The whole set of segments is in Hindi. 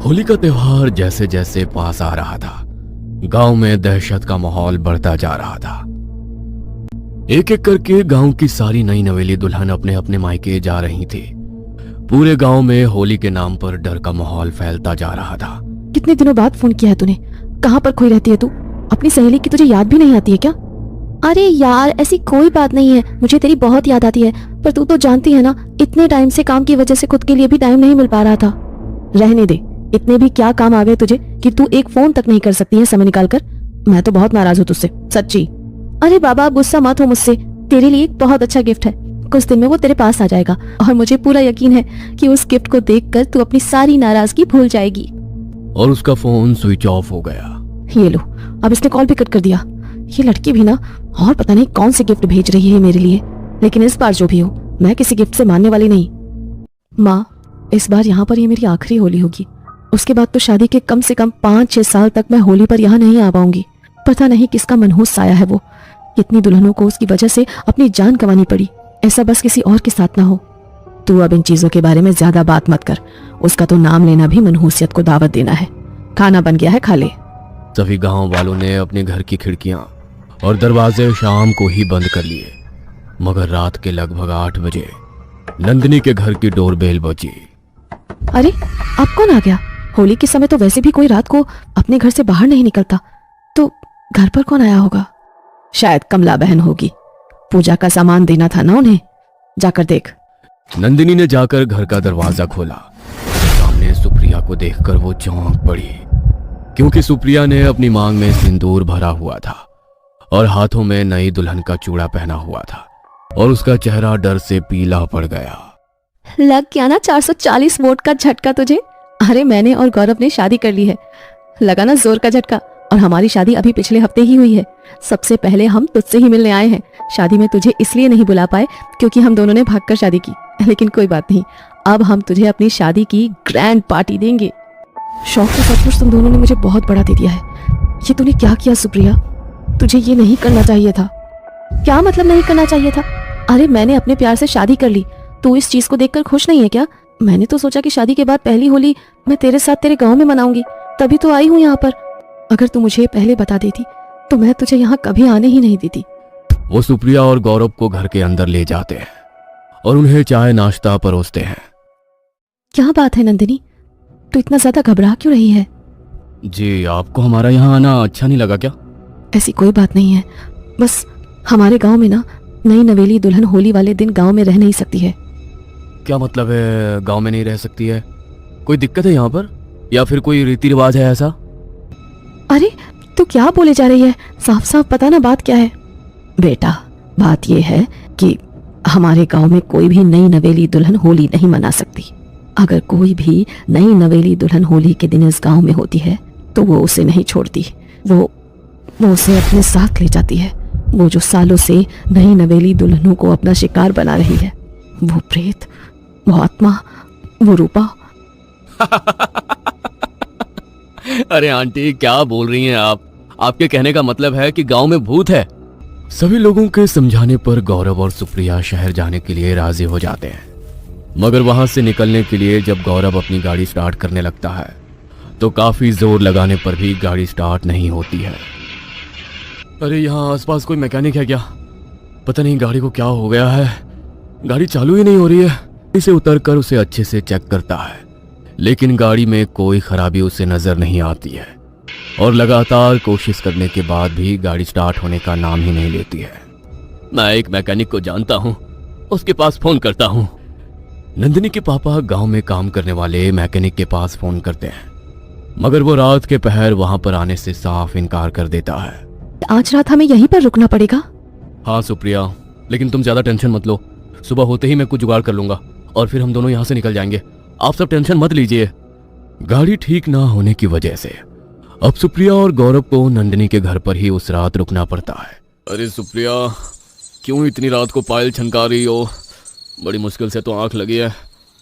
होली का त्योहार जैसे जैसे पास आ रहा था, गांव में दहशत का माहौल बढ़ता जा रहा था। एक एक करके गांव की सारी नई नवेली दुल्हन अपने अपने मायके जा रही थी। पूरे गांव में होली के नाम पर डर का माहौल फैलता जा रहा था। कितने दिनों बाद फोन किया है तूने? कहाँ पर खोई रहती है तू? अपनी सहेली की तुझे याद भी नहीं आती है क्या? अरे यार, ऐसी कोई बात नहीं है, मुझे तेरी बहुत याद आती है, पर तू तो जानती है ना, इतने टाइम से काम की वजह से खुद के लिए भी टाइम नहीं मिल पा रहा था। रहने दे, इतने भी क्या काम आ गए तुझे कि तू एक फोन तक नहीं कर सकती है समय निकाल कर? मैं तो बहुत नाराज हूँ तुझसे, सच्ची। अरे बाबा, गुस्सा मत हो मुझसे, तेरे लिए एक बहुत अच्छा गिफ्ट है। कुछ दिन में वो तेरे पास आ जाएगा और मुझे पूरा यकीन है कि उस गिफ्ट को देखकर तू अपनी सारी नाराजगी भूल जाएगी। और उसका फोन स्विच ऑफ हो गया। ये लो, अब इसने कॉल भी कट कर दिया। ये लड़की भी ना, और पता नहीं कौन से गिफ्ट भेज रही है मेरे लिए, लेकिन इस बार जो भी हो, मैं किसी गिफ्ट से मानने वाली नहीं। माँ, इस बार यहाँ पर ये मेरी आखिरी होली होगी। उसके बाद तो शादी के कम से कम 5-6 साल तक मैं होली पर यहाँ नहीं आ पाऊंगी। पता नहीं किसका मनहूस साया है वो। इतनी दुल्हनों को उसकी वजह से अपनी जान गंवानी पड़ी। ऐसा बस किसी और के साथ ना हो। तू अब इन चीजों के बारे में ज्यादा बात मत कर। उसका तो नाम लेना भी मनहूसियत को दावत देना है। खाना बन गया है, खा ले। सभी गांव वालों ने अपने घर की खिड़कियां और दरवाजे शाम को ही बंद कर लिए, मगर रात के लगभग 8 बजे नंदिनी के घर की डोरबेल बजी। अरे, अब कौन आ गया? होली के समय तो वैसे भी कोई रात को अपने घर से बाहर नहीं निकलता, तो घर पर कौन आया होगा? शायद कमला बहन होगी। पूजा का सामान देना था ना उन्हें। जाकर देख। नंदिनी ने जाकर घर का दरवाजा खोला। सामने सुप्रिया को देखकर वो चौंक पड़ी, क्योंकि सुप्रिया ने अपनी मांग में सिंदूर भरा हुआ था और हाथों में नई दुल्हन का चूड़ा पहना हुआ था, और उसका चेहरा डर से पीला पड़ गया। लग गया ना 440 वोट का झटका तुझे? अरे, मैंने और गौरव ने शादी कर ली है। लगा ना जोर का झटका। और हमारी शादी अभी पिछले हफ्ते ही हुई है। सबसे पहले हम तुझसे ही मिलने आए हैं। शादी में तुझे इसलिए नहीं बुला पाए क्योंकि हम दोनों ने भागकर शादी की, लेकिन कोई बात नहीं, अब हम तुझे अपनी शादी की ग्रैंड पार्टी देंगे। शौक तो सचमुच तुम दोनों ने मुझे बहुत बड़ा दे दिया है। ये तूने क्या किया सुप्रिया? तुझे ये नहीं करना चाहिए था। क्या मतलब नहीं करना चाहिए था? अरे, मैंने अपने प्यार से शादी कर ली। तू इस चीज को देखकर खुश नहीं है क्या? मैंने तो सोचा कि शादी के बाद पहली होली मैं तेरे साथ तेरे गांव में मनाऊंगी, तभी तो आई हूँ यहाँ पर। अगर तू मुझे पहले बता देती तो मैं तुझे यहाँ कभी आने ही नहीं देती। वो सुप्रिया और गौरव को घर के अंदर ले जाते हैं और उन्हें चाय नाश्ता परोसते हैं। क्या बात है नंदिनी, तू इतना ज्यादा घबरा क्यों रही है? जी, आपको हमारा यहाँ आना अच्छा नहीं लगा क्या? ऐसी कोई बात नहीं है, बस हमारे गांव में ना नई नवेली दुल्हन होली वाले दिन गांव में रह नहीं सकती है। क्या मतलब है गांव में नहीं रह सकती है? कोई दिक्कत है यहाँ पर, या फिर कोई रीति रिवाज है ऐसा? अरे, तू क्या बोले जा रही है? साफ साफ पता ना बात क्या है। बेटा, बात यह है कि हमारे गांव में कोई भी नई नवेली दुल्हन होली नहीं मना सकती। अगर कोई भी नई नवेली दुल्हन होली के दिन इस गांव में होती है तो वो उसे नहीं छोड़ती। वो उसे अपने साथ ले जाती है। वो जो सालों से नई नवेली दुल्हनों को अपना शिकार बना रही है, वो प्रेत, वो आत्मा, वो रूपा। अरे आंटी, क्या बोल रही हैं आप? आपके कहने का मतलब है कि गांव में भूत है? सभी लोगों के समझाने पर गौरव और सुप्रिया शहर जाने के लिए राजी हो जाते हैं, मगर वहां से निकलने के लिए जब गौरव अपनी गाड़ी स्टार्ट करने लगता है तो काफी जोर लगाने पर भी गाड़ी स्टार्ट नहीं होती है। अरे, यहाँ आसपास कोई मैकेनिक है क्या? पता नहीं गाड़ी को क्या हो गया है, गाड़ी चालू ही नहीं हो रही है। इसे उतरकर उसे अच्छे से चेक करता है, लेकिन गाड़ी में कोई खराबी उसे नजर नहीं आती है, और लगातार कोशिश करने के बाद भी गाड़ी स्टार्ट होने का नाम ही नहीं लेती है। मैं एक मैकेनिक को जानता हूँ, उसके पास फोन करता हूँ। नंदिनी के पापा गांव में काम करने वाले मैकेनिक के पास फोन करते हैं, मगर वो रात के पहर वहां पर आने से साफ इनकार कर देता है। आज रात हमें यहीं पर रुकना पड़ेगा? हाँ सुप्रिया, लेकिन तुम ज्यादा टेंशन मत लो। सुबह होते ही मैं कुछ जुगाड़ कर लूंगा और फिर हम दोनों यहाँ से निकल जाएंगे। आप सब टेंशन मत लीजिए। गाड़ी ठीक ना होने की वजह से अब सुप्रिया और गौरव को नंदिनी के घर पर ही उस रात रुकना पड़ता है। अरे सुप्रिया, क्यों इतनी रात को पायल छनका रही हो? बड़ी मुश्किल से तो आंख लगी है,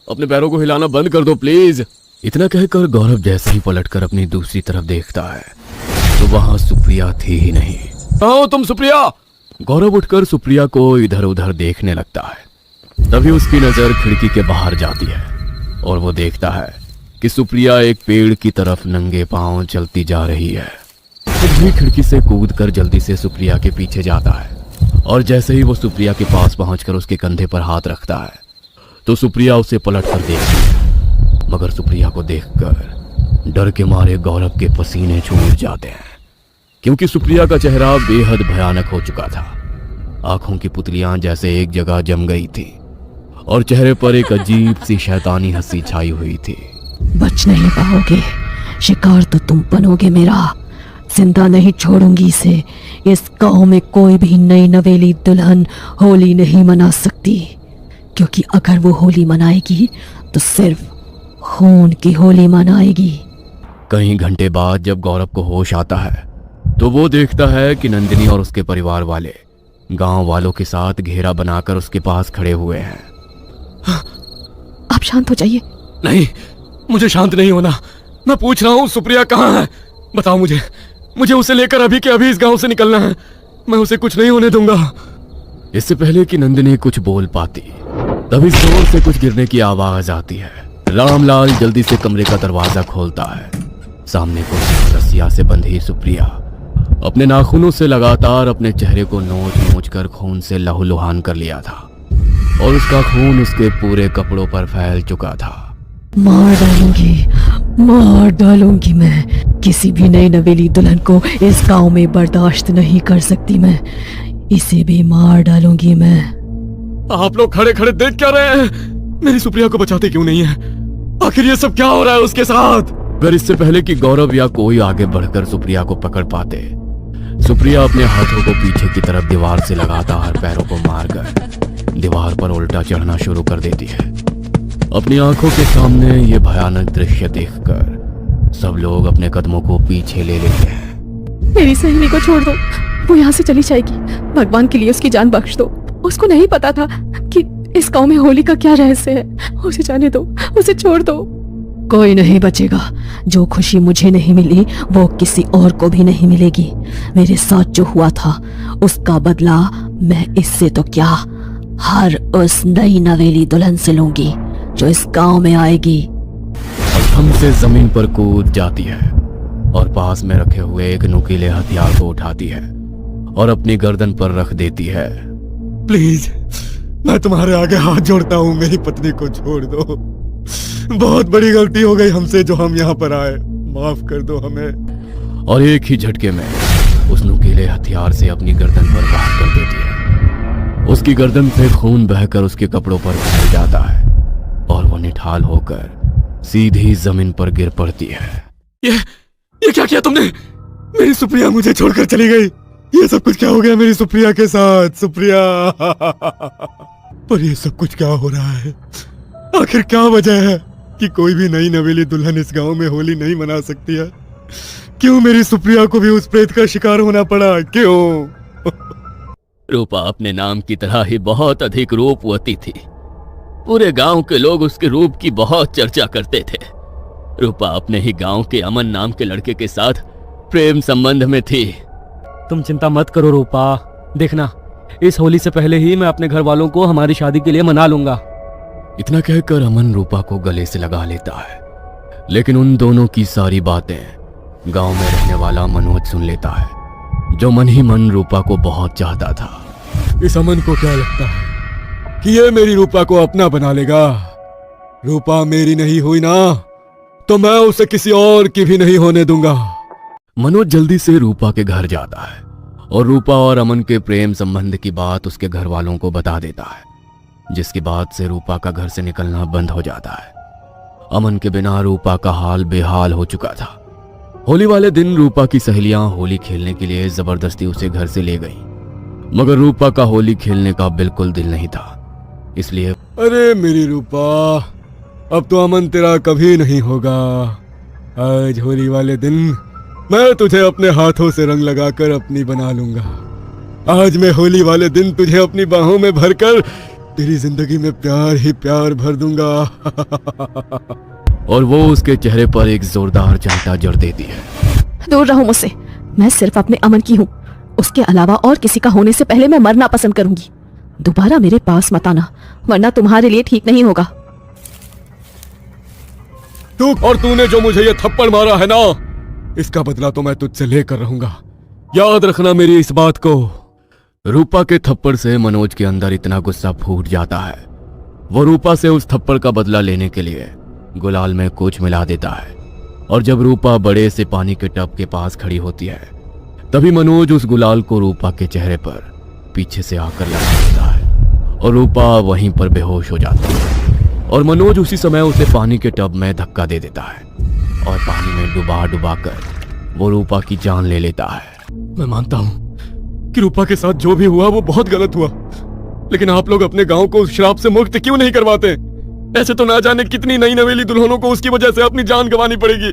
अपने पैरों को हिलाना बंद कर दो प्लीज। इतना कहकर गौरव जैसे ही पलटकर अपनी दूसरी तरफ देखता है तो वहां सुप्रिया थी ही नहीं। कहाँ तुम सुप्रिया? गौरव उठकर सुप्रिया को इधर उधर देखने लगता है। तभी उसकी नजर खिड़की के बाहर जाती है और वो देखता है कि सुप्रिया एक पेड़ की तरफ नंगे पांव चलती जा रही है। भी खिड़की से कूदकर जल्दी से सुप्रिया के पीछे जाता है और जैसे ही वो सुप्रिया के पास पहुंचकर उसके कंधे पर हाथ रखता है तो सुप्रिया उसे पलटकर देखती है, मगर सुप्रिया को देखकर डर के मारे गौरव के पसीने छूट जाते हैं, क्योंकि सुप्रिया का चेहरा बेहद भयानक हो चुका था। आंखों की पुतलियां जैसे एक जगह जम गई थी और चेहरे पर एक अजीब सी शैतानी हंसी छाई हुई थी। बच नहीं पाओगे, शिकार तो तुम बनोगे मेरा। जिंदा नहीं छोड़ूंगी इसे। इस गांव में कोई भी नई नवेली दुल्हन होली नहीं मना सकती, क्योंकि अगर वो होली मनाएगी तो सिर्फ खून की होली मनाएगी। कई घंटे बाद जब गौरव को होश आता है तो वो देखता है कि नंदिनी और उसके परिवार वाले गांव वालों के साथ घेरा बनाकर उसके पास खड़े हुए हैं। आप शांत हो जाइए। नहीं, मुझे शांत नहीं होना। मैं पूछ रहा हूँ सुप्रिया कहाँ है? बताओ मुझे उसे लेकर अभी के अभी इस गांव से निकलना है। मैं उसे कुछ नहीं होने दूंगा। इससे पहले कि नंदिनी कुछ बोल पाती तभी जोर से कुछ गिरने की आवाज आती है। रामलाल जल्दी से कमरे का दरवाजा खोलता है। सामने को रस्सिया से बंधी सुप्रिया अपने नाखूनों से लगातार अपने चेहरे को नोच नोच कर खून से लहूलुहान कर लिया था और उसका खून उसके पूरे कपड़ों पर फैल चुका था। मार डालूंगी मैं। किसी भी नई नवेली दुल्हन को इस गांव में बर्दाश्त नहीं कर सकती मैं। इसे भी मार डालूंगी मैं। आप लोग खड़े खड़े देख क्या रहे हैं? मेरी सुप्रिया को बचाते क्यों नहीं है? आखिर ये सब क्या हो रहा है उसके साथ? अगर इससे पहले कि गौरव या कोई आगे बढ़कर सुप्रिया को पकड़ पाते, सुप्रिया अपने हाथों को पीछे की तरफ दीवार से लगातार पैरों को मारकर दीवार पर उल्टा चढ़ना शुरू कर देती है। अपनी आंखों के सामने ये भयानक दृश्य देखकर सब लोग अपने कदमों को पीछे ले लेते हैं। मेरी सहेली को छोड़ दो, वो यहाँ से चली जाएगी। भगवान के लिए उसकी जान बख्श दो। उसको नहीं पता था कि इस गांव में होली का क्या रहस्य है। उसे जाने दो, उसे छोड़ दो। कोई नहीं बचेगा। जो खुशी मुझे नहीं मिली वो किसी और को भी नहीं मिलेगी। मेरे साथ जो हुआ था उसका बदला मैं इससे तो क्या, हर उस नई नवेली दुल्हन से लूंगी जो इस गांव में आएगी। और हमसे जमीन पर कूद जाती है और पास में रखे हुए एक नुकीले हथियार को उठाती है और अपनी गर्दन पर रख देती है। प्लीज, मैं तुम्हारे आगे हाथ जोड़ता हूँ, मेरी पत्नी को छोड़ दो। बहुत बड़ी गलती हो गई हमसे जो हम यहाँ पर आए। माफ कर दो हमें। और एक ही झटके में उस नुकीले हथियार से अपनी गर्दन पर वार कर देती है। उसकी गर्दन से खून बहकर उसके कपड़ों पर फैल जाता है और वो निठाल होकर सीधी जमीन पर गिर पड़ती है। ये क्या किया तुमने? मेरी सुप्रिया मुझे छोड़कर चली गई। ये सब कुछ क्या हो गया मेरी सुप्रिया के साथ? सुप्रिया पर ये सब कुछ क्या हो रहा है? आखिर क्या वजह है कि कोई भी नई नवेली दुल्हन इस गांव में होली नहीं मना सकती है? क्यों मेरी सुप्रिया को भी उस प्रेत का शिकार होना पड़ा? क्यों? रूपा अपने नाम की तरह ही बहुत अधिक रूपवती थी। पूरे गांव के लोग उसके रूप की बहुत चर्चा करते थे। रूपा अपने ही गांव के अमन नाम के लड़के के साथ प्रेम संबंध में थी। तुम चिंता मत करो रूपा, देखना इस होली से पहले ही मैं अपने घर वालों को हमारी शादी के लिए मना लूंगा। इतना कहकर अमन रूपा को गले से लगा लेता है, लेकिन उन दोनों की सारी बातें गांव में रहने वाला मनोज सुन लेता है, जो मन ही मन रूपा को बहुत चाहता था। इस अमन को क्या लगता है कि ये मेरी रूपा को अपना बना लेगा? रूपा मेरी नहीं हुई ना तो मैं उसे किसी और की भी नहीं होने दूंगा। मनोज जल्दी से रूपा के घर जाता है और रूपा और अमन के प्रेम संबंध की बात उसके घर वालों को बता देता है, जिसके बाद से रूपा का घर से निकलना बंद हो जाता है। अमन के बिना रूपा का हाल बेहाल हो चुका था। होली वाले दिन रूपा की सहेलियां होली खेलने के लिए जबरदस्ती उसे घर से ले गई, मगर रूपा का होली खेलने का बिल्कुल दिल नहीं था। इसलिए अरे मेरी रूपा, अब तो अमन तेरा कभी नहीं होगा। आज होली वाले दिन मैं तुझे अपने हाथों से रंग लगाकर अपनी बना लूंगा। आज मैं होली वाले दिन तुझे अपनी बाहों में भरकर तेरी जिंदगी में प्यार ही प्यार भर दूंगा। और वो उसके चेहरे पर एक जोरदार चांटा जड़ देती है। दूर रहो मुझसे। मैं सिर्फ अपने अमन की हूँ। उसके अलावा और किसी का होने से पहले मैं मरना पसंद करूंगी। दोबारा मेरे पास मत आना, वरना तुम्हारे लिए ठीक नहीं होगा। और तूने जो मुझे ये थप्पड़ मारा है ना, इसका बदला तो मैं तुझसे लेकर रहूंगा। याद रखना मेरी इस बात को। रूपा के थप्पड़ से मनोज के अंदर इतना गुस्सा फूट जाता है, वो रूपा से उस थप्पड़ का बदला लेने के लिए गुलाल में कुछ मिला देता है। और जब रूपा बड़े से पानी के टब के पास खड़ी होती है, तभी मनोज उस गुलाल को रूपा के चेहरे पर पीछे से आकर लगा देता है और रूपा वहीं पर बेहोश हो जाती है। और मनोज उसी समय उसे पानी के टब में धक्का दे देता है और पानी में डुबा डुबा कर वो रूपा की जान ले लेता है। मैं मानता हूं कि रूपा के साथ जो भी हुआ वो बहुत गलत हुआ, लेकिन आप लोग अपने गांव को उस श्राप से मुक्त क्यों नहीं करवाते? ऐसे तो ना जाने कितनी नई नवेली दुल्हनों को उसकी वजह से अपनी जान गंवानी पड़ेगी।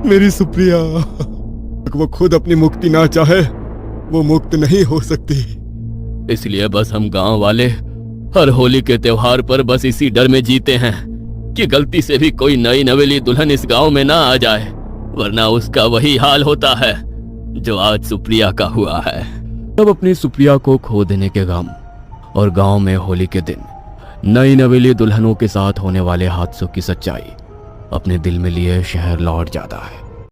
मेरी सुप्रिया, वो खुद अपनी मुक्ति ना चाहे वो मुक्त नहीं हो सकती। इसलिए बस हम गांव वाले हर होली के त्योहार पर बस इसी डर में जीते हैं कि गलती से भी कोई नई नवेली दुल्हन इस गांव में ना आ जाए, वरना उसका वही हाल होता है जो आज सुप्रिया का हुआ है। तब अपनी सुप्रिया को खो देने के गम और गांव में होली के दिन नई नवेली दुल्हनों के साथ होने वाले हादसों की सच्चाई अपने दिल में लिए शहर लौट जाता है।